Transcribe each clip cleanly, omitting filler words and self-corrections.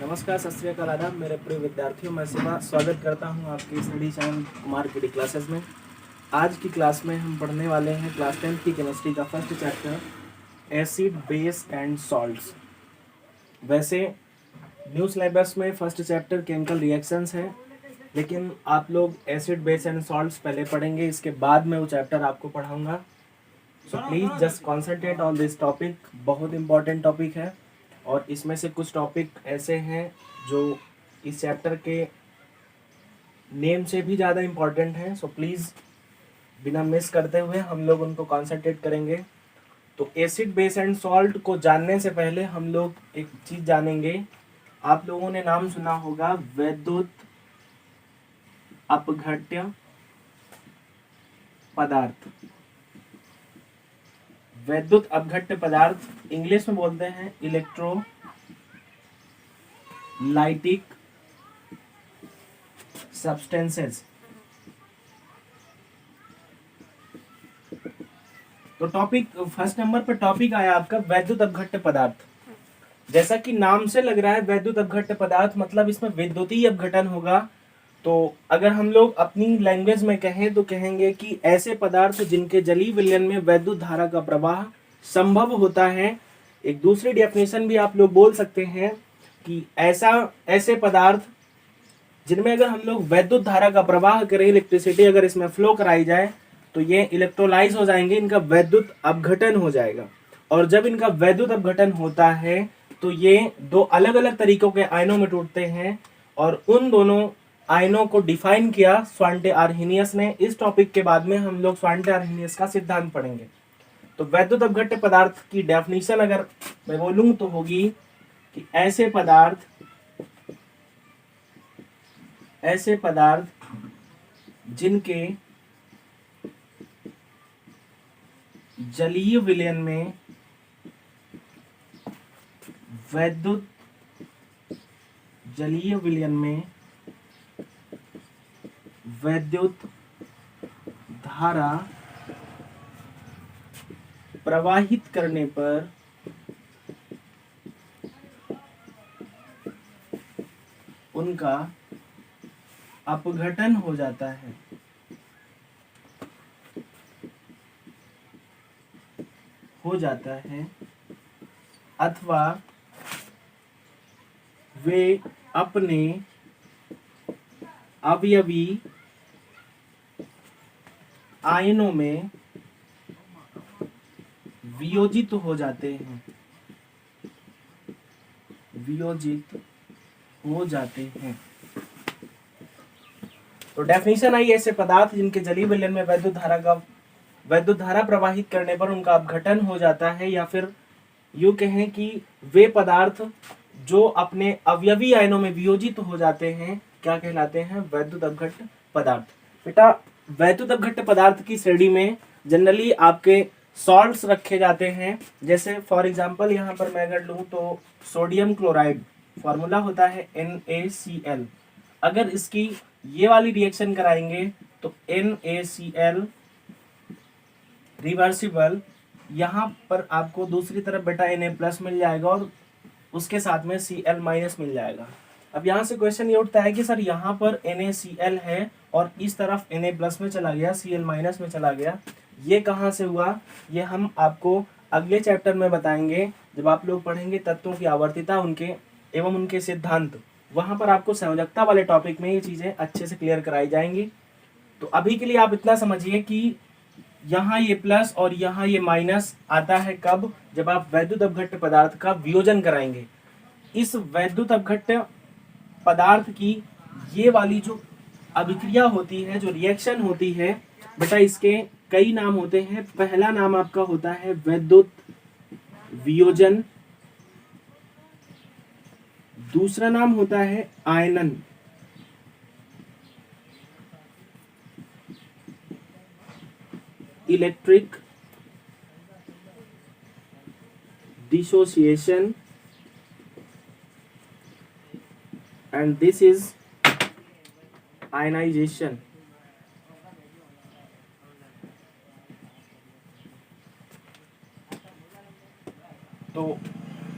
नमस्कार, सत श्री अकाल, आदाब मेरे प्रिय विद्यार्थियों। मैं सेवा स्वागत करता हूं आपके स्टडी चैनल कुमार के क्लासेस में। आज की क्लास में हम पढ़ने वाले हैं क्लास 10th की केमिस्ट्री का first chapter acid, base and salts. वैसे न्यू सिलेबस में फर्स्ट चैप्टर केमिकल रिएक्शंस है, लेकिन आप लोग एसिड, बेस एंड सॉल्ट्स पहले पढ़ेंगे, इसके बाद मैं वो चैप्टर आपको पढ़ाऊँगा। So please just concentrate on this topic. बहुत इंपॉर्टेंट टॉपिक है और इसमें से कुछ टॉपिक ऐसे हैं जो इस चैप्टर के नेम से भी ज़्यादा इम्पॉर्टेंट हैं। सो प्लीज़ बिना मिस करते हुए हम लोग उनको कॉन्सेंट्रेट करेंगे। तो एसिड, बेस एंड सॉल्ट को जानने से पहले हम लोग एक चीज़ जानेंगे। आप लोगों ने नाम सुना होगा वैद्युत अपघट्य पदार्थ। वैद्युत अपघट्य पदार्थ इंग्लिश में बोलते हैं इलेक्ट्रोलाइटिक सब्सटेंसेस। तो टॉपिक फर्स्ट नंबर पर टॉपिक आया आपका वैद्युत अपघट्य पदार्थ। जैसा कि नाम से लग रहा है वैद्युत अपघट्य पदार्थ मतलब इसमें विद्युतीय अपघटन होगा। तो अगर हम लोग अपनी लैंग्वेज में कहें तो कहेंगे कि ऐसे पदार्थ जिनके जलीय विलयन में वैद्युत धारा का प्रवाह संभव होता है। एक दूसरी डेफिनेशन भी आप लोग बोल सकते हैं कि ऐसे पदार्थ जिनमें अगर हम लोग वैद्युत धारा का प्रवाह करें, इलेक्ट्रिसिटी अगर इसमें फ्लो कराई जाए तो ये इलेक्ट्रोलाइज हो जाएंगे, इनका वैद्युत अपघटन हो जाएगा। और जब इनका वैद्युत अपघटन होता है तो ये दो अलग अलग तरीकों के आयनों में टूटते हैं और उन दोनों आयनों को डिफाइन किया स्वांटे आर्हेनियस ने। इस टॉपिक के बाद में हम लोग स्वांटे आर्हेनियस का सिद्धांत पढ़ेंगे। तो वैद्युत अपघट्य पदार्थ की डेफिनेशन अगर मैं बोलूं तो होगी कि ऐसे पदार्थ जिनके जलीय विलयन में वैद्युत धारा प्रवाहित करने पर उनका अपघटन हो जाता है अथवा वे अपने अवयवी आयनों में वियोजित हो जाते हैं। तो डेफिनेशन आई, ऐसे पदार्थ जिनके जलीय विलयन में वैद्युत धारा प्रवाहित करने पर उनका अपघटन हो जाता है, या फिर यूं कहें कि वे पदार्थ जो अपने अवयवी आयनों में वियोजित हो जाते हैं क्या कहलाते हैं? वैद्युत अपघट्य पदार्थ। बेटा वैद्युत अपघट्य पदार्थ की श्रेणी में जनरली आपके सॉल्ट्स रखे जाते हैं। जैसे फॉर एग्जांपल यहाँ पर मैं अगर लूँ तो सोडियम क्लोराइड फॉर्मूला होता है NaCl। अगर इसकी ये वाली रिएक्शन कराएंगे तो NaCl रिवर्सिबल, यहाँ पर आपको दूसरी तरफ बेटा Na+ मिल जाएगा और उसके साथ में Cl- मिल जाएगा। अब यहाँ से क्वेश्चन ये उठता है कि सर यहाँ पर NaCl है और इस तरफ Na+ में चला गया, Cl- में चला गया, ये कहाँ से हुआ? ये हम आपको अगले चैप्टर में बताएंगे जब आप लोग पढ़ेंगे तत्वों की आवर्तिता उनके एवं उनके सिद्धांत। वहाँ पर आपको संयोजकता वाले टॉपिक में ये चीज़ें अच्छे से क्लियर कराई जाएंगी। तो अभी के लिए आप इतना समझिए कि यहाँ ये प्लस और यहाँ ये माइनस आता है कब? जब आप वैद्युत अपघट्य पदार्थ का वियोजन कराएंगे। इस वैद्युत अपघट्य पदार्थ की ये वाली जो अभिक्रिया होती है, जो रिएक्शन होती है बेटा, इसके कई नाम होते हैं। पहला नाम आपका होता है वैद्युत वियोजन, दूसरा नाम होता है आयनन, electric dissociation, and this is ionization। तो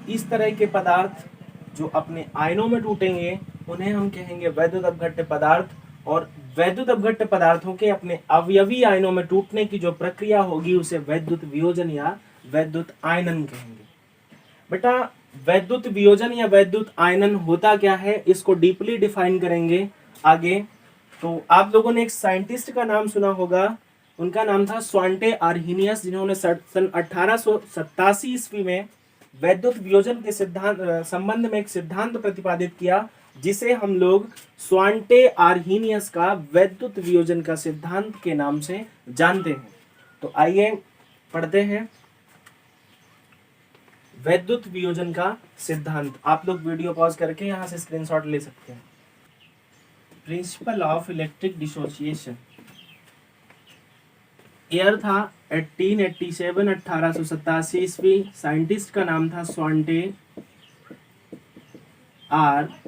इस तरह के पदार्थ जो अपने आयनों में टूटेंगे उन्हें हम कहेंगे वैद्युत अपघट्य पदार्थ, और वैद्युत अपघट्य पदार्थों के अपने अवयवी आयनों में टूटने की जो प्रक्रिया होगी उसे वैद्युत वियोजन या वैद्युत आयनन कहेंगे। बेटा वैद्युत वियोजन या वैद्युत आयनन होता क्या है, इसको डीपली डिफाइन करेंगे आगे। तो आप लोगों ने एक साइंटिस्ट का नाम सुना होगा, उनका नाम था स्वांटे आर्हीनियस, जिन्होंने सन 1887 ईस्वी में वैद्युत वियोजन के सिद्धांत संबंध में एक सिद्धांत प्रतिपादित किया, जिसे हम लोग स्वांटे आर्हीनियस का वैद्युत वियोजन का सिद्धांत के नाम से जानते हैं। तो आइए पढ़ते हैं वैद्युत वियोजन का सिद्धांत। आप लोग वीडियो पॉज करके यहाँ से स्क्रीनशॉट ले सकते हैं। Principle of electric dissociation, year था 1887 1887 ईस्वी, साइंटिस्ट का नाम था स्वांटे आर्हीनियस।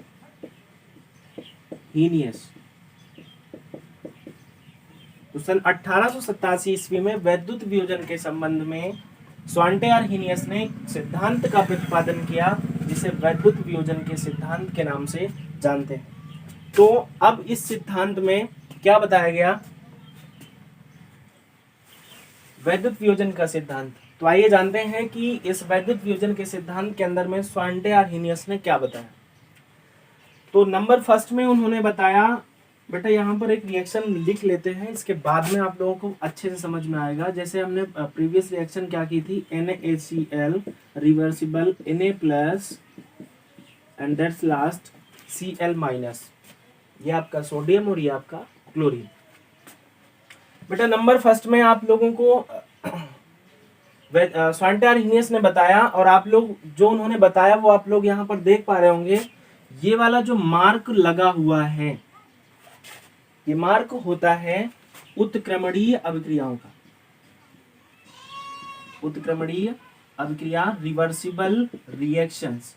तो सन 1887 ईस्वी में वैद्युत वियोजन के संबंध में स्वांटे आर्हीनियस ने सिद्धांत का प्रतिपादन किया, जिसे वैद्युत वियोजन के सिद्धांत के नाम से जानते हैं। तो अब इस सिद्धांत में क्या बताया गया, वैद्युत वियोजन का सिद्धांत। तो आइए जानते हैं कि इस वैद्युत वियोजन के सिद्धांत के अंदर में स्वांटे आर्हीनियस ने क्या बताया। तो नंबर फर्स्ट में उन्होंने बताया, बेटा यहाँ पर एक रिएक्शन लिख लेते हैं, इसके बाद में आप लोगों को अच्छे से समझ में आएगा। जैसे हमने प्रीवियस रिएक्शन क्या की थी, NaCl reversible Na+ and that's last Cl-, ये आपका सोडियम और ये आपका क्लोरीन। बेटा नंबर फर्स्ट में आप लोगों को स्वांटे आर्हीनियस ने बताया, और आप लोग जो उन्होंने बताया वो आप लोग यहाँ पर देख पा रहे होंगे। ये वाला जो मार्क लगा हुआ है, ये मार्क होता है उत्क्रमणीय अभिक्रियाओं का। उत्क्रमणीय अभिक्रिया, रिवर्सिबल रिएक्शंस।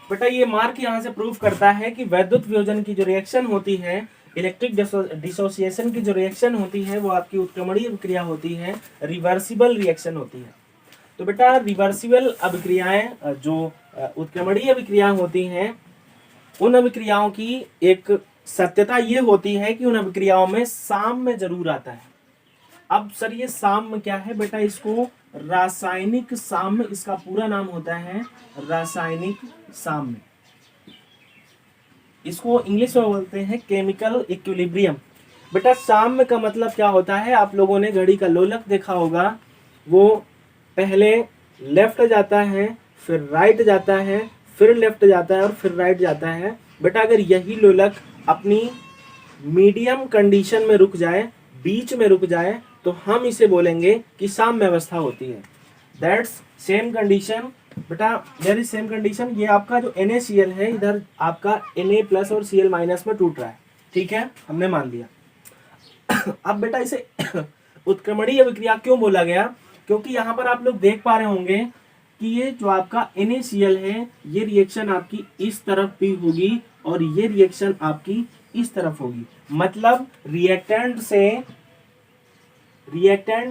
बेटा ये मार्क यहाँ से प्रूव करता है कि वैद्युत वियोजन की जो रिएक्शन होती है, इलेक्ट्रिक डिसोसिएशन की जो रिएक्शन होती है, वो आपकी उत्क्रमणीय अभिक्रिया होती है, रिवर्सिबल रिएक्शन होती है। तो बेटा रिवर्सिबल अभिक्रियाएं, जो उत्क्रमणीय अभिक्रियाएं होती हैं, उन अभिक्रियाओं की एक सत्यता ये होती है कि उन अभिक्रियाओं में साम्य जरूर आता है। अब सर ये साम्य क्या है, बेटा इसको रासायनिक साम्य, इसका पूरा नाम होता है रासायनिक साम्य। इसको इंग्लिश में बोलते हैं केमिकल इक्विलिब्रियम। बेटा साम्य का मतलब क्या होता है, आप लोगों ने घड़ी का लोलक देखा होगा, वो पहले लेफ्ट जाता है, फिर राइट जाता है, फिर लेफ्ट जाता है और फिर राइट जाता है। बेटा अगर यही लोलक अपनी मीडियम कंडीशन में रुक जाए, बीच में रुक जाए, तो हम इसे बोलेंगे कि साम्य अवस्था होती है। That's same condition. बेटा देयर इज सेम कंडीशन। ये आपका जो NaCl है, इधर आपका Na+ और Cl- में टूट रहा है, ठीक है, हमने मान लिया। अब बेटा इसे उत्क्रमणीय अभिक्रिया क्यों बोला गया, क्योंकि यहाँ पर आप लोग देख पा रहे होंगे कि ये जो आपका NaCl है, ये रिएक्शन आपकी इस तरफ भी होगी और ये रिएक्शन आपकी इस तरफ होगी। मतलब रिएक्टेंट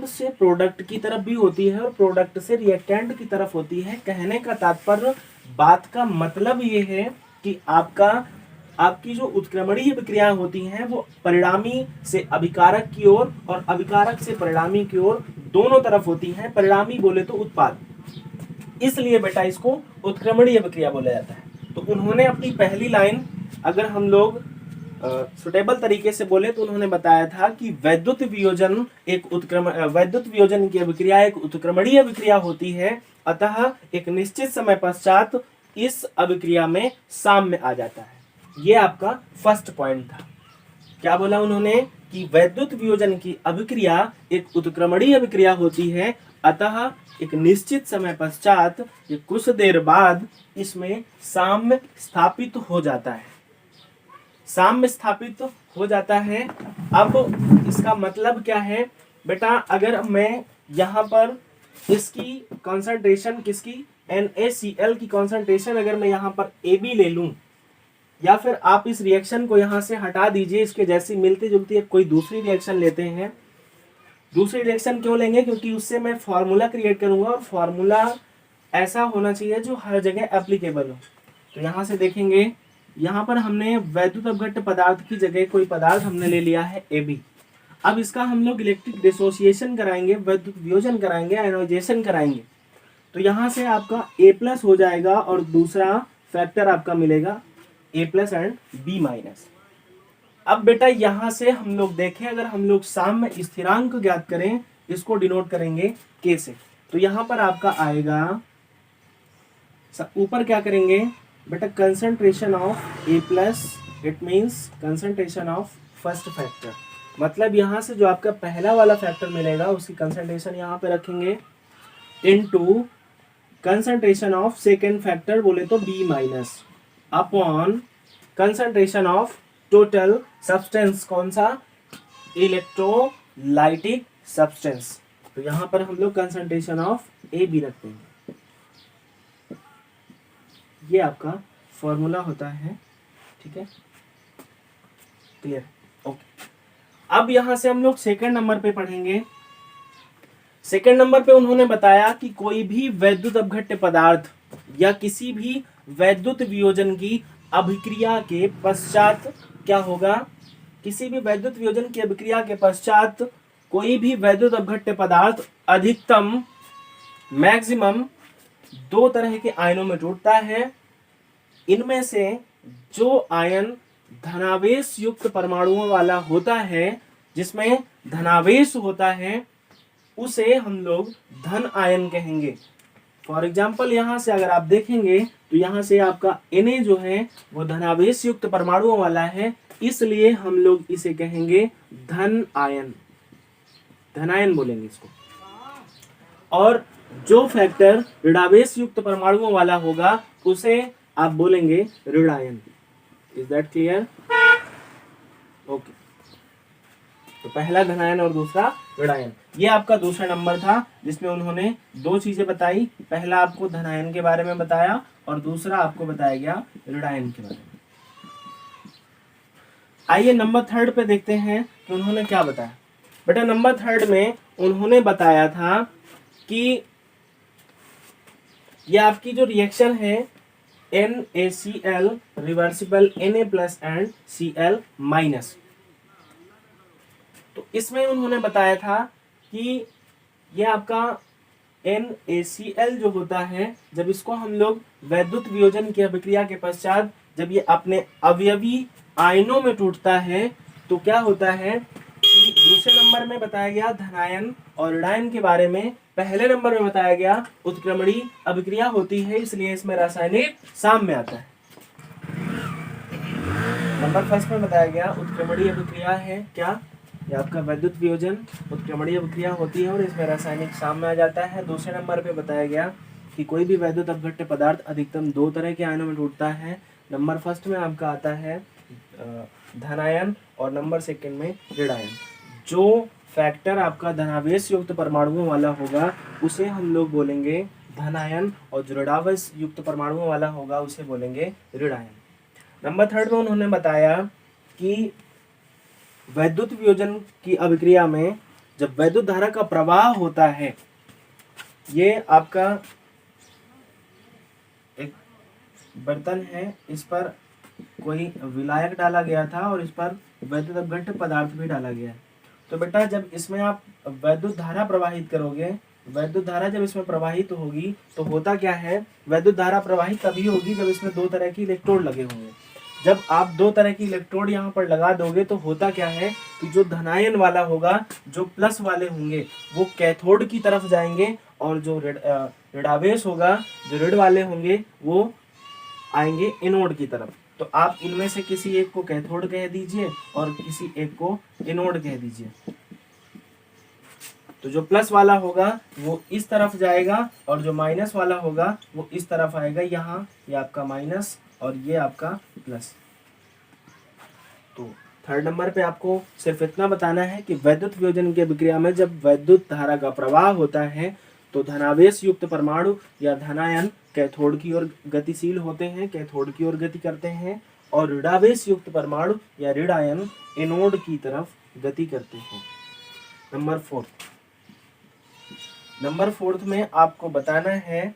से प्रोडक्ट की तरफ भी होती है और प्रोडक्ट से रिएक्टेंट की तरफ होती है। कहने का तात्पर्य, बात का मतलब ये है कि आपकी जो उत्क्रमणीय अभिक्रियाएं होती हैं वो परिणामी से अभिकारक की ओर और अभिकारक से परिणामी की ओर दोनों तरफ होती हैं। परिणामी बोले तो उत्पाद, इसलिए बेटा इसको उत्क्रमणीय अभिक्रिया बोला जाता है। तो उन्होंने अपनी पहली लाइन, अगर हम लोग सुटेबल तरीके से बोले, तो उन्होंने बताया था कि वैद्युत वियोजन की अभिक्रिया एक उत्क्रमणीय अभिक्रिया होती है, अतः एक निश्चित समय पश्चात इस अभिक्रिया में साम्य आ जाता है। ये आपका फर्स्ट पॉइंट था। क्या बोला उन्होंने कि वैद्युत वियोजन की अभिक्रिया एक उत्क्रमणीय अभिक्रिया होती है, अतः एक निश्चित समय पश्चात, ये कुछ देर बाद, इसमें साम्य स्थापित हो जाता है। साम्य स्थापित हो जाता है। अब इसका मतलब क्या है बेटा, अगर मैं यहाँ पर इसकी कॉन्सेंट्रेशन, किसकी, NaCl की कॉन्सेंट्रेशन अगर मैं यहाँ पर AB ले लूं, या फिर आप इस रिएक्शन को यहाँ से हटा दीजिए, इसके जैसी मिलती जुलती एक कोई दूसरी रिएक्शन लेते हैं। दूसरी रिएक्शन क्यों लेंगे, क्योंकि उससे मैं फॉर्मूला क्रिएट करूंगा और फॉर्मूला ऐसा होना चाहिए जो हर जगह एप्लीकेबल हो। तो यहाँ से देखेंगे, यहाँ पर हमने वैद्युत अपघट्ट पदार्थ की जगह कोई पदार्थ हमने ले लिया है AB। अब इसका हम लोग इलेक्ट्रिक डिसोसिएशन कराएंगे, विद्युत वियोजन कराएंगे, आयनाइजेशन कराएंगे। तो यहाँ से आपका A+ हो जाएगा और दूसरा फैक्टर आपका मिलेगा A+ एंड B-। अब बेटा यहाँ से हम लोग देखें, अगर हम लोग साम्य स्थिरांक ज्ञात करें, इसको डिनोट करेंगे K से। तो यहाँ पर आपका आएगा, ऊपर क्या करेंगे बेटा, concentration of A+, it means concentration of first factor. मतलब यहाँ से जो आपका पहला वाला फैक्टर मिलेगा उसकी कंसंट्रेशन यहाँ पे रखेंगे, into concentration of second factor बोले तो B- upon concentration of total substance, कौन सा, इलेक्ट्रोलाइटिक सब्सटेंस। तो यहाँ पर हम लोग कंसंट्रेशन ऑफ AB रखते हैं। ये आपका फॉर्मूला होता है, ठीक है, क्लियर, ओके। अब यहां से हम लोग सेकंड नंबर पे पढ़ेंगे। सेकंड नंबर पे उन्होंने बताया कि कोई भी वैद्युत अपघट्य पदार्थ या किसी भी वैद्युत वियोजन की अभिक्रिया के पश्चात क्या होगा, किसी भी वैद्युत वियोजन की अभिक्रिया के पश्चात कोई भी वैद्युत अपघट्य पदार्थ अधिकतम मैक्सिमम 2 तरह के आयनों में टूटता है। इनमें से जो आयन धनावेश युक्त परमाणुओं वाला होता है, जिसमें धनावेश होता है, उसे हम लोग धन आयन कहेंगे। फॉर एग्जाम्पल यहाँ से अगर आप देखेंगे तो यहाँ से आपका Na जो है वो धनावेश युक्त परमाणुओं वाला है, इसलिए हम लोग इसे कहेंगे धन आयन, धनायन बोलेंगे इसको। और जो फैक्टर ऋणावेश युक्त परमाणुओं वाला होगा उसे आप बोलेंगे ऋणायन। Is that clear? ओके, तो पहला धनायन और दूसरा ऋणायन। ये आपका दूसरा नंबर था जिसमें उन्होंने 2 चीजें बताई। पहला आपको धनायन के बारे में बताया और दूसरा आपको बताया गया ऋणायन के बारे में। आइए नंबर 3 पे देखते हैं कि उन्होंने क्या बताया। बेटा नंबर 3 में उन्होंने बताया था कि ये आपकी जो रिएक्शन है NaCl reversible Na+ and Cl-। तो इसमें उन्होंने बताया था कि ये आपका NaCl जो होता है, जब इसको हम लोग वैद्युत वियोजन की अभिक्रिया के पश्चात जब ये अपने अवयवी आयनों में टूटता है तो क्या होता है कि दूसरे नंबर में बताया गया धनायन और ऋणायन के बारे में, पहले नंबर में बताया गया उत्क्रमणीय अभिक्रिया होती है, इसलिए इसमें रासायनिक साम्य आता है। नंबर 1 में बताया गया उत्क्रमणीय अभिक्रिया है क्या, ये आपका वैद्युत वियोजन उत्क्रमणीय अभिक्रिया होती है और इसमें रासायनिक साम्य आ जाता है। दूसरे नंबर पे बताया गया कि कोई भी वैद्युत अपघट्य पदार्थ अधिकतम 2 तरह के आयनों में टूटता है। नंबर 1 में आपका आता है धनायन और नंबर 2 में ऋणायन। जो फैक्टर आपका धनावेश युक्त परमाणुओं वाला होगा उसे हम लोग बोलेंगे धनायन और जो ऋणावेश युक्त परमाणुओं वाला होगा उसे बोलेंगे ऋणायन। नंबर 3 में उन्होंने बताया कि वैद्युत वियोजन की अभिक्रिया में जब वैद्युत धारा का प्रवाह होता है, ये आपका एक बर्तन है, इस पर कोई विलायक डाला गया था और इस पर वैद्युत अपघट्य पदार्थ भी डाला गया है। तो बेटा जब इसमें आप वैद्युत धारा प्रवाहित करोगे, वैद्युत धारा जब इसमें प्रवाहित होगी तो होता क्या है, वैद्युत धारा प्रवाहित तभी होगी जब इसमें 2 तरह की इलेक्ट्रोड लगे होंगे। जब आप 2 तरह की इलेक्ट्रोड यहाँ पर लगा दोगे तो होता क्या है कि जो धनायन वाला होगा, जो प्लस वाले होंगे वो कैथोड की तरफ जाएंगे और जो ऋणावेश होगा, जो ऋण वाले होंगे वो आएंगे एनोड की तरफ। तो आप इनमें से किसी एक को कैथोड कह दीजिए और किसी एक को एनोड कह दीजिए। तो जो प्लस वाला होगा वो इस तरफ जाएगा और जो माइनस वाला होगा वो इस तरफ आएगा। यहाँ ये आपका माइनस और ये आपका प्लस। तो 3rd नंबर पे आपको सिर्फ इतना बताना है कि वैद्युत वियोजन की अभिक्रिया में जब वैद्युत धारा का प्रवाह होता है तो धनावेश युक्त परमाणु या धनायन कैथोड की ओर गतिशील होते हैं, कैथोड की ओर गति करते हैं, और ऋणावेश युक्त परमाणु या ऋणायन एनोड की तरफ गति करते हैं। नंबर 4 में आपको बताना है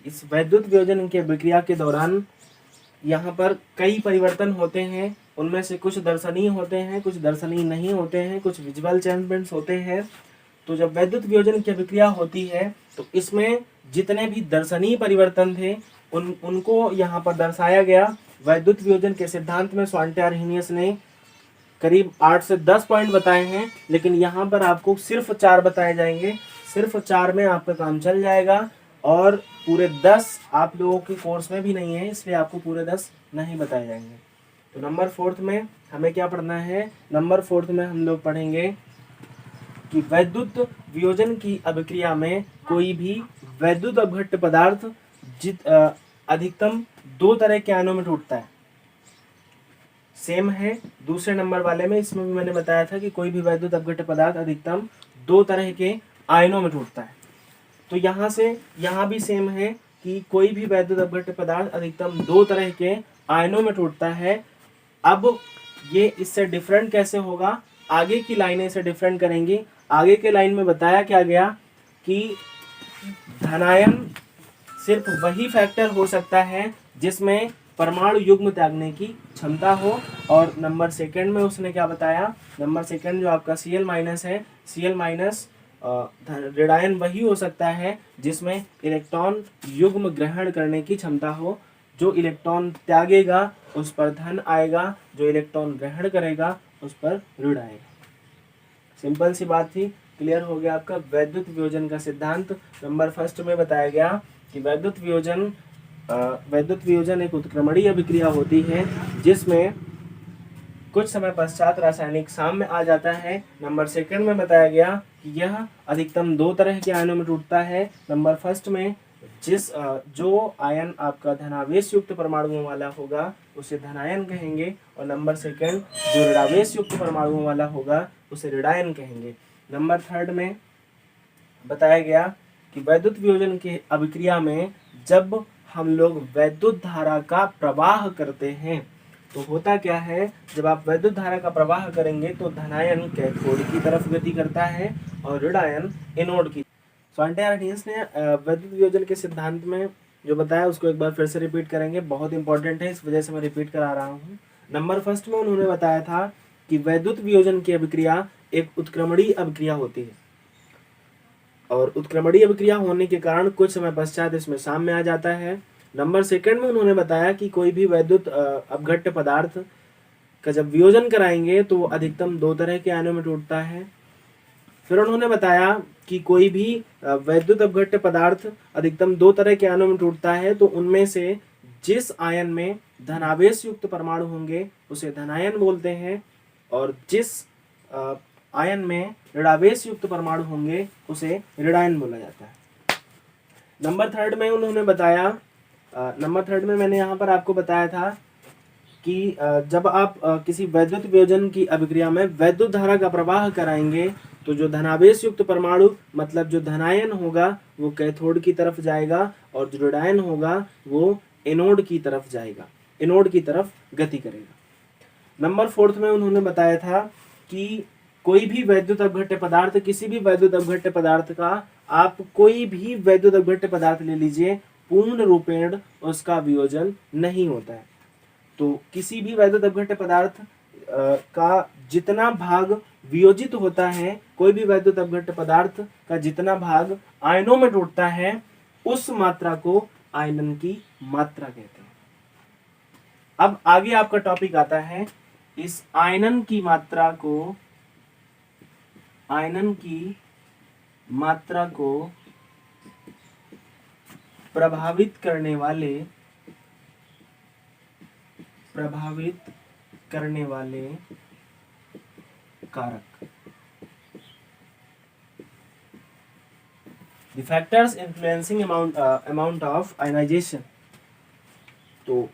इस वैद्युत वियोजन की अभिक्रिया के दौरान यहाँ पर कई परिवर्तन होते हैं, उनमें से कुछ दर्शनीय होते हैं, कुछ दर्शनीय नहीं होते हैं, कुछ विजुअल चेंजमेंट्स होते हैं। तो जब वैद्युत वियोजन की अभिक्रिया होती है तो इसमें जितने भी दर्शनीय परिवर्तन थे उनको यहाँ पर दर्शाया गया। वैद्युत वियोजन के सिद्धांत में स्वांटे आर्हेनियस ने करीब 8 से 10 पॉइंट बताए हैं, लेकिन यहाँ पर आपको सिर्फ 4 बताए जाएंगे। सिर्फ 4 में आपका काम चल जाएगा, और पूरे 10 आप लोगों के कोर्स में भी नहीं है, इसलिए आपको पूरे 10 नहीं बताए जाएंगे। तो नंबर 4 में हमें क्या पढ़ना है? नंबर 4 में हम लोग पढ़ेंगे कि वैद्युत वियोजन की अभिक्रिया में कोई भी वैद्युत अपघट्य पदार्थ अधिकतम 2 तरह के आयनों में टूटता है। सेम है दूसरे नंबर वाले में, इसमें भी मैंने बताया था कि कोई भी वैद्युत अपघट्य पदार्थ अधिकतम 2 तरह के आयनों में टूटता है। तो यहाँ से यहाँ भी सेम है कि कोई भी वैद्युत अपघट्य पदार्थ अधिकतम 2 तरह के आयनों में टूटता है। अब ये इससे डिफरेंट कैसे होगा? आगे की लाइनें इसे डिफरेंट करेंगी। आगे के लाइन में बताया क्या गया कि धनायन सिर्फ वही फैक्टर हो सकता है जिसमें परमाणु युग्म त्यागने की क्षमता हो। और नंबर 2 में उसने क्या बताया? नंबर 2 जो आपका Cl- है, Cl- ऋणायन वही हो सकता है जिसमें इलेक्ट्रॉन युग्म ग्रहण करने की क्षमता हो। जो इलेक्ट्रॉन त्यागेगा उस पर धन आएगा, जो इलेक्ट्रॉन ग्रहण करेगा उस पर ऋण आएगा। सिंपल सी बात थी, क्लियर हो गया आपका वैद्युत वियोजन का सिद्धांत। नंबर 1 में बताया गया कि वैद्युत वियोजन एक उत्क्रमणीय अभिक्रिया होती है जिसमें कुछ समय पश्चात रासायनिक साम्य आ जाता है। नंबर 2 में बताया गया कि यह अधिकतम 2 तरह के आयनों में टूटता है। नंबर 1 में जो आयन आपका धनावेश युक्त परमाणुओं वाला होगा उसे धनायन कहेंगे, और नंबर 2 जो ऋणावेश युक्त परमाणुओं वाला होगा उसे ऋणायन कहेंगे। नंबर 3 में बताया गया कि वैद्युत वियोजन की अभिक्रिया में जब हम लोग वैद्युत धारा का प्रवाह करते हैं तो होता क्या है? जब आप वैद्युत धारा का प्रवाह करेंगे तो धनायन कैथोड की तरफ गति करता है और ऋणायन एनोड की। स्वांटे आर्हेनियस ने वैद्युत वियोजन के सिद्धांत में जो बताया उसको एक बार फिर से रिपीट करेंगे, बहुत इंपॉर्टेंट है, इस वजह से मैं रिपीट करा रहा हूँ। नंबर 1 में उन्होंने बताया था कि वैद्युत वियोजन की अभिक्रिया एक उत्क्रमणीय अभिक्रिया होती है, और उत्क्रमणीय अभिक्रिया होने के कारण कुछ समय पश्चात इसमें साम्य आ जाता है। नंबर 2 में उन्होंने बताया कि कोई भी वैद्युत अपघट्य पदार्थ का जब वियोजन कराएंगे तो वो अधिकतम 2 तरह के आयनों में टूटता है। फिर उन्होंने बताया कि कोई भी वैद्युत अपघट्य पदार्थ अधिकतम 2 तरह के आयनों में टूटता है तो उनमें से जिस आयन में धनावेश युक्त परमाणु होंगे उसे धनायन बोलते हैं, और जिस आयन में ऋणावेश युक्त परमाणु होंगे उसे ऋणायन बोला जाता है। नंबर 3 में उन्होंने बताया, नंबर 3 में मैंने यहाँ पर आपको बताया था कि जब आप किसी वैद्युत वियोजन की अभिक्रिया में वैद्युत धारा का प्रवाह कराएंगे तो जो धनावेश युक्त परमाणु मतलब जो धनायन होगा वो कैथोड की तरफ जाएगा, और जो ऋणायन होगा वो एनोड की तरफ जाएगा, एनोड की तरफ गति करेगा। नंबर 4 में उन्होंने बताया था कि कोई भी वैद्युत अपघट्य पदार्थ, किसी भी वैद्युत अपघट्य पदार्थ का, आप कोई भी वैद्युत अपघट्य पदार्थ ले लीजिए, पूर्ण रूपेण उसका वियोजन नहीं होता है। तो किसी भी वैद्युत अपघट्य पदार्थ का जितना भाग वियोजित होता है, कोई भी वैद्युत अपघट्य पदार्थ का जितना भाग आयनों में टूटता है उस मात्रा को आयनन की मात्रा कहते हैं। अब आगे आपका टॉपिक आता है, इस आयनन की मात्रा को प्रभावित करने वाले कारक, the factors influencing amount of ionization। तो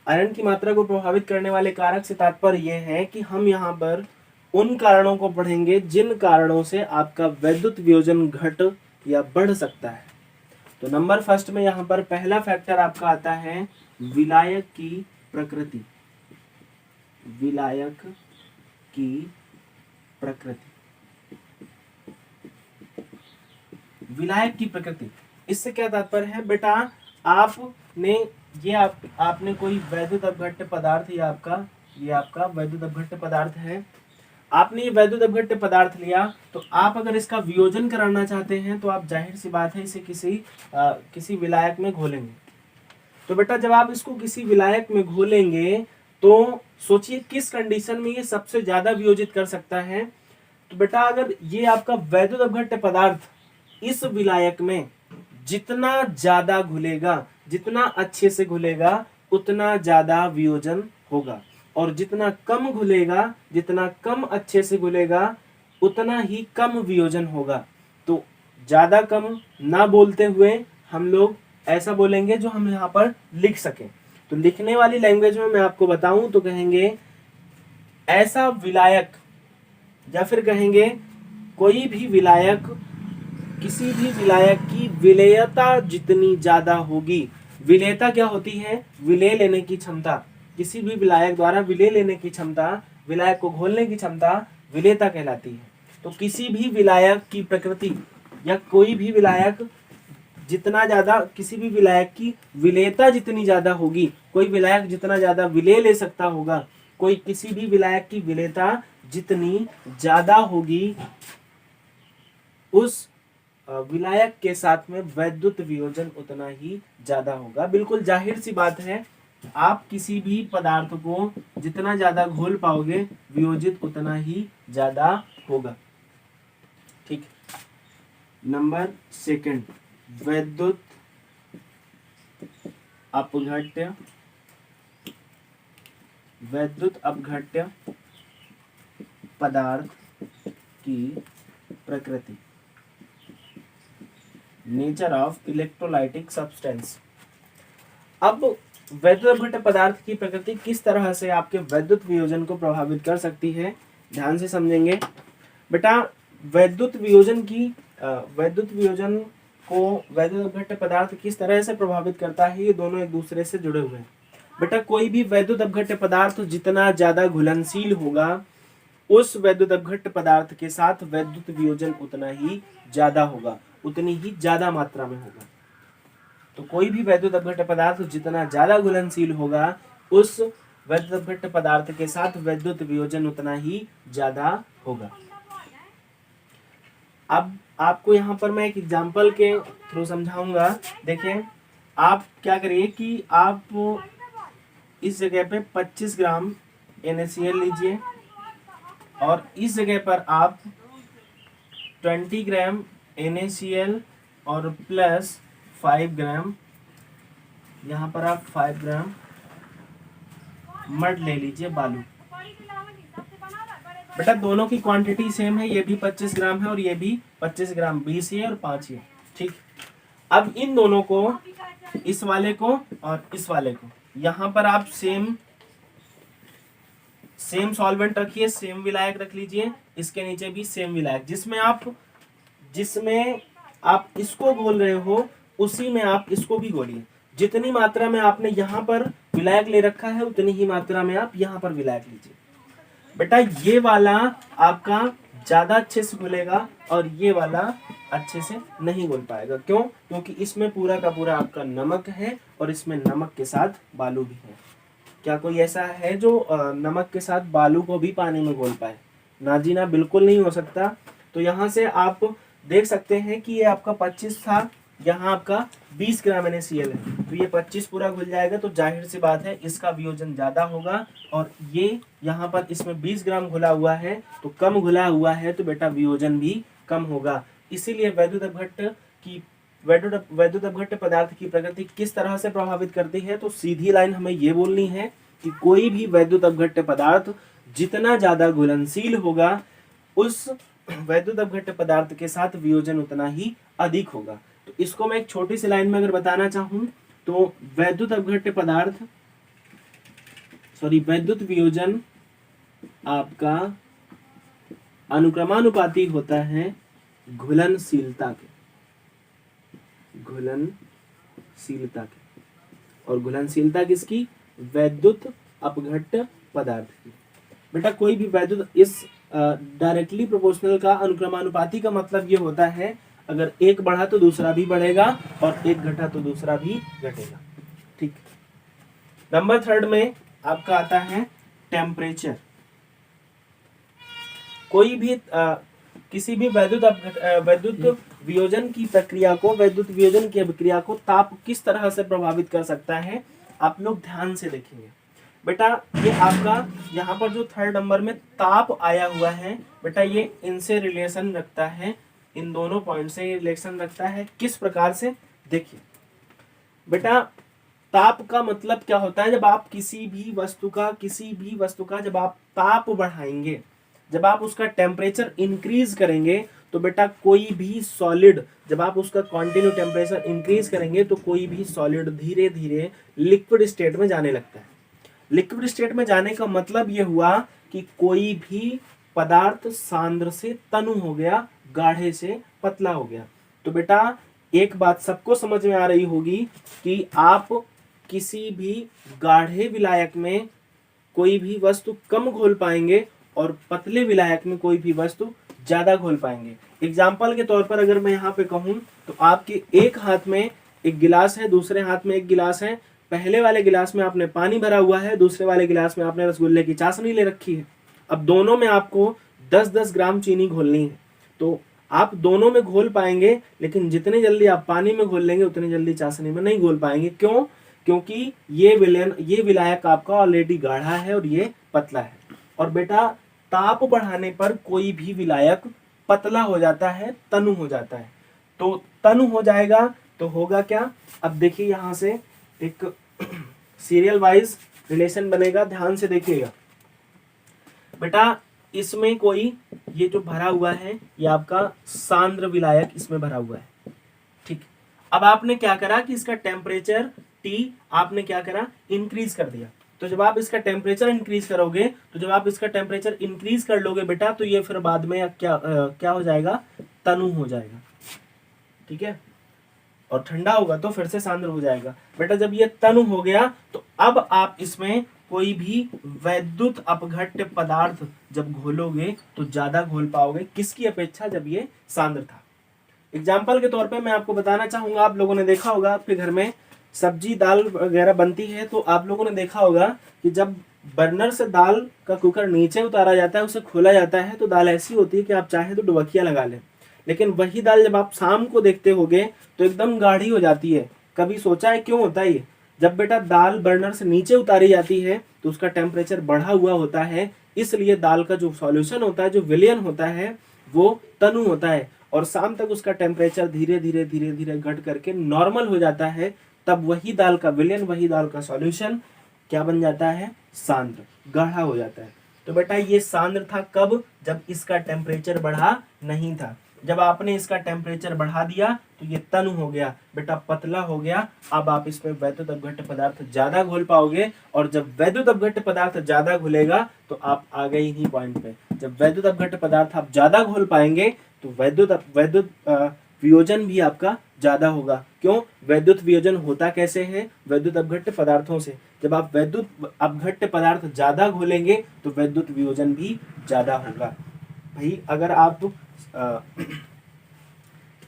आयरन की मात्रा को प्रभावित करने वाले कारक से तात्पर्य यह है कि हम यहाँ पर उन कारणों को पढ़ेंगे जिन कारणों से आपका वैद्युत वियोजन घट या बढ़ सकता है। तो नंबर 1 में यहाँ पर पहला फैक्टर आपका आता है विलायक की प्रकृति। विलायक की प्रकृति, विलायक की प्रकृति, इससे क्या तात्पर्य है बेटा? आपने आपने कोई वैद्युत अपघट्य पदार्थ, ये आपका वैद्युत अपघट्य पदार्थ है। आपने ये वैद्युत अपघट्य पदार्थ लिया, तो आप अगर इसका वियोजन कराना चाहते हैं तो आप जाहिर सी बात है इसे किसी विलायक में घोलेंगे। तो बेटा जब आप इसको किसी विलायक में घोलेंगे तो सोचिए किस कंडीशन में ये सबसे ज्यादा वियोजित कर सकता है। तो बेटा अगर ये आपका वैद्युत अपघट्य पदार्थ इस विलायक में जितना ज्यादा घुलेगा, जितना अच्छे से घुलेगा, उतना ज्यादा वियोजन होगा, और जितना कम घुलेगा, जितना कम अच्छे से घुलेगा, उतना ही कम वियोजन होगा। तो ज्यादा कम ना बोलते हुए हम लोग ऐसा बोलेंगे जो हम यहाँ पर लिख सकें। तो लिखने वाली लैंग्वेज में मैं आपको बताऊं तो कहेंगे ऐसा विलायक, या फिर कहेंगे कोई भी विलायक, किसी भी विलायक की विलेयता जितनी ज्यादा होगी। विलेयता क्या होती है? विलेय लेने की क्षमता। किसी भी विलायक द्वारा विलेय लेने की क्षमता, विलायक को घोलने की क्षमता विलेयता कहलाती है। तो किसी भी विलायक की प्रकृति या कोई भी विलायक जितना ज्यादा, किसी भी विलायक की विलेयता जितनी ज्यादा होगी, कोई विलायक जितना ज्यादा विलेय ले सकता होगा, कोई किसी भी विलायक की विलेयता जितनी ज्यादा होगी, उस विलायक के साथ में वैद्युत वियोजन उतना ही ज्यादा होगा। बिल्कुल जाहिर सी बात है, आप किसी भी पदार्थ को जितना ज्यादा घोल पाओगे, वियोजित उतना ही ज्यादा होगा। ठीक। नंबर सेकंड, वैद्युत अपघट्य, वैद्युत अपघट्य पदार्थ की प्रकृति, नेचर ऑफ इलेक्ट्रोलाइटिक सब्सटेंस। अब वैद्युत अपघट्य पदार्थ की प्रकृति किस तरह से आपके वैद्युत वियोजन को प्रभावित कर सकती है, ध्यान से समझेंगे। बेटा वैद्युत वियोजन को वैद्युत अपघट्य पदार्थ किस तरह से प्रभावित करता है, ये दोनों एक दूसरे से जुड़े हुए हैं। बेटा कोई भी वैद्युत अपघट्य पदार्थ जितना ज्यादा घुलनशील होगा, उस वैद्युत अपघट्य पदार्थ के साथ वैद्युत वियोजन उतना ही ज्यादा होगा, उतनी ही ज्यादा मात्रा में होगा। तो कोई भी वैद्युत अपघट्य पदार्थ जितना ज्यादा घुलनशील होगा, उस वैद्युत अपघट्य पदार्थ के साथ वैद्युत वियोजन उतना ही ज्यादा होगा। अब आपको यहाँ पर मैं एक एग्जांपल के थ्रू समझाऊंगा। देखिए आप क्या करिए कि आप इस जगह पे 25 ग्राम NaCl लीजिए, और इस जगह पर आप 20 ग्राम NaCl और प्लस 5 ग्राम, यहाँ पर आप 5 ग्राम मड ले लीजिए, बालू। बेटा दोनों की क्वांटिटी सेम है, ये भी 25 ग्राम है और ये भी 25 ग्राम, 20 ये और 5 ये। ठीक। अब इन दोनों को, इस वाले को और इस वाले को, यहाँ पर आप सेम सॉल्वेंट रखिए, सेम विलायक रख लीजिए, इसके नीचे भी सेम विलायक। जिसमें आप इसको घोल रहे हो, उसी में आप इसको भी घोलिए। जितनी मात्रा में आपने यहाँ पर विलायक ले रखा है, उतनी ही मात्रा में आप यहाँ पर विलायक लीजिए। बेटा ये वाला आपका ज्यादा अच्छे से घुलेगा और ये वाला अच्छे से नहीं घुल पाएगा। क्यों? क्योंकि इसमें पूरा का पूरा आपका नमक है और इसमें नमक के साथ बालू भी है। क्या कोई ऐसा है जो नमक के साथ बालू को भी पानी में घोल पाए? ना जी ना, बिल्कुल नहीं हो सकता। तो यहाँ से आप देख सकते हैं कि ये आपका 25 था, यहाँ आपका 20 ग्राम NaCl है, तो ये 25 पूरा घुल जाएगा। तो जाहिर सी बात है इसका वियोजन ज्यादा होगा, और ये यहाँ पर इसमें 20 ग्राम घुला हुआ है, तो कम घुला हुआ है, तो बेटा वियोजन भी कम होगा। इसीलिए वैद्युत अपघट्य पदार्थ की प्रकृति किस तरह से प्रभावित करती है, तो सीधी लाइन हमें ये बोलनी है कि कोई भी वैद्युत अपघट्य पदार्थ जितना ज्यादा घुलनशील होगा, उस वैद्युत अपघट्य पदार्थ के साथ वियोजन उतना ही अधिक होगा। तो इसको मैं एक छोटी सी लाइन में अगर बताना चाहूं तो वैद्युत वियोजन आपका अनुक्रमानुपाती होता है घुलनशीलता के, और घुलनशीलता किसकी? वैद्युत अपघट्य पदार्थ की। बेटा कोई भी वैद्युत, इस डायरेक्टली प्रोपोर्शनल का अनुक्रमानुपाती का मतलब ये होता है, अगर एक बढ़ा तो दूसरा भी बढ़ेगा और एक घटा तो दूसरा भी घटेगा। ठीक। नंबर थर्ड में आपका आता है टेम्परेचर। कोई भी किसी भी वैद्युत वियोजन की प्रक्रिया को, वैद्युत वियोजन की अभिक्रिया को ताप किस तरह से प्रभावित कर सकता है, आप लोग ध्यान से देखेंगे। बेटा ये आपका यहाँ पर जो थर्ड नंबर में ताप आया हुआ है, बेटा ये इनसे रिलेशन रखता है, इन दोनों पॉइंट से रिलेशन रखता है। किस प्रकार से, देखिए बेटा ताप का मतलब क्या होता है, जब आप किसी भी वस्तु का जब आप ताप बढ़ाएंगे, जब आप उसका टेम्परेचर इंक्रीज करेंगे, तो बेटा कोई भी सॉलिड, जब आप उसका कंटिन्यू टेम्परेचर इंक्रीज करेंगे तो कोई भी सॉलिड धीरे धीरे लिक्विड स्टेट में जाने लगता है। लिक्विड स्टेट में जाने का मतलब ये हुआ कि कोई भी पदार्थ सांद्र से तनु हो गया, गाढ़े से पतला हो गया। तो बेटा एक बात सबको समझ में आ रही होगी कि आप किसी भी गाढ़े विलायक में कोई भी वस्तु कम घोल पाएंगे और पतले विलायक में कोई भी वस्तु ज्यादा घोल पाएंगे। एग्जाम्पल के तौर पर अगर मैं यहाँ पे कहूँ तो आपके एक हाथ में एक गिलास है, दूसरे हाथ में एक गिलास है। पहले वाले गिलास में आपने पानी भरा हुआ है, दूसरे वाले गिलास में आपने रसगुल्ले की चाशनी ले रखी है। अब दोनों में आपको 10-10 ग्राम चीनी घोलनी है, तो आप दोनों में घोल पाएंगे, लेकिन जितने जल्दी आप पानी में घोल लेंगे उतनी जल्दी चाशनी में नहीं घोल पाएंगे। क्यों? क्योंकि ये विलायक आपका ऑलरेडी गाढ़ा है और ये पतला है। और बेटा ताप बढ़ाने पर कोई भी विलायक पतला हो जाता है, तनु हो जाता है। तो तनु हो जाएगा तो होगा क्या, अब देखिए यहाँ से एक सीरियल वाइज रिलेशन बनेगा, ध्यान से देखिएगा। बेटा इसमें कोई ये जो भरा हुआ है ये आपका सांद्र विलायक इसमें भरा हुआ है। ठीक। अब आपने क्या करा कि इसका टेम्परेचर T आपने क्या करा, इंक्रीज कर दिया। तो जब आप इसका टेम्परेचर इंक्रीज करोगे, तो जब आप इसका टेम्परेचर इंक्रीज कर लोगे बेटा, तो ये फिर बाद में क्या हो जाएगा, तनु हो जाएगा। ठीक है, और ठंडा होगा तो फिर से सांद्र हो जाएगा। बेटा जब ये तनु हो गया तो अब आप इसमें कोई भी वैद्युत अपघट्य पदार्थ जब घोलोगे तो ज्यादा घोल पाओगे, किसकी अपेक्षा, जब ये सांद्र था। एग्जाम्पल के तौर पे मैं आपको बताना चाहूंगा, आप लोगों ने देखा होगा आपके घर में सब्जी दाल वगैरह बनती है, तो आप लोगों ने देखा होगा कि जब बर्नर से दाल का कुकर नीचे उतारा जाता है, उसे खोला जाता है, तो दाल ऐसी होती है कि आप चाहे तो डुबकिया लगा लें। लेकिन वही दाल जब आप शाम को देखते होगे तो एकदम गाढ़ी हो जाती है। कभी सोचा है क्यों होता है ये? जब बेटा दाल बर्नर से नीचे उतारी जाती है तो उसका टेम्परेचर बढ़ा हुआ होता है, इसलिए दाल का जो सॉल्यूशन होता है, जो विलयन होता है, वो तनु होता है, और शाम तक उसका टेम्परेचर धीरे धीरे घट करके नॉर्मल हो जाता है। तब वही दाल का विलयन, वही दाल का सॉल्यूशन क्या बन जाता है, सांद्र, गाढ़ा हो जाता है। तो बेटा ये सांद्र था कब, जब इसका टेम्परेचर बढ़ा नहीं था। जब आपने इसका टेम्परेचर बढ़ा दिया तो ये तनु हो गया, बेटा पतला हो गया। अब आप इसमें वैद्युत अपघट्य पदार्थ ज्यादा घोल पाओगे, और जब वैद्युत अपघट्य पदार्थ ज्यादा घुलेगा तो आप आ गए इन्हीं पॉइंट पे। जब वैद्युत अपघट्य पदार्थ आप ज्यादा घोल पाएंगे तो वैद्युत वियोजन भी आपका ज्यादा होगा। क्यों? वैद्युत वियोजन होता कैसे है, वैद्युत अपघट्य पदार्थों से। जब आप वैद्युत अपघट्य पदार्थ ज्यादा घोलेंगे तो वैद्युत वियोजन भी ज्यादा होगा। भाई अगर आप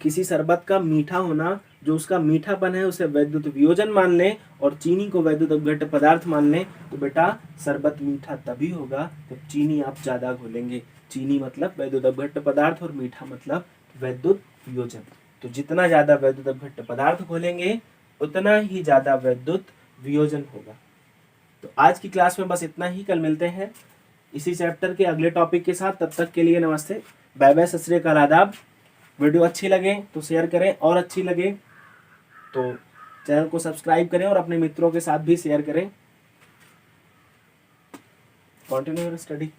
किसी शरबत का मीठा होना, जो उसका मीठापन है, उसे वैद्युत वियोजन मान लें और चीनी को वैद्युत अपघट्य पदार्थ मान लें, तो बेटा शरबत मीठा तभी होगा जब चीनी आप ज्यादा घोलेंगे। चीनी मतलब वैद्युत अपघट्य पदार्थ और मीठा मतलब वैद्युत वियोजन। तो जितना ज्यादा वैद्युत अपघट्य पदार्थ घोलेंगे उतना ही ज्यादा वैद्युत वियोजन होगा। तो आज की क्लास में बस इतना ही। कल मिलते हैं इसी चैप्टर के अगले टॉपिक के साथ। तब तक के लिए नमस्ते, बाय बाय, सत श्री अकाल, आदाब। वीडियो अच्छी लगे तो शेयर करें, और अच्छी लगे तो चैनल को सब्सक्राइब करें और अपने मित्रों के साथ भी शेयर करें। Continue your study.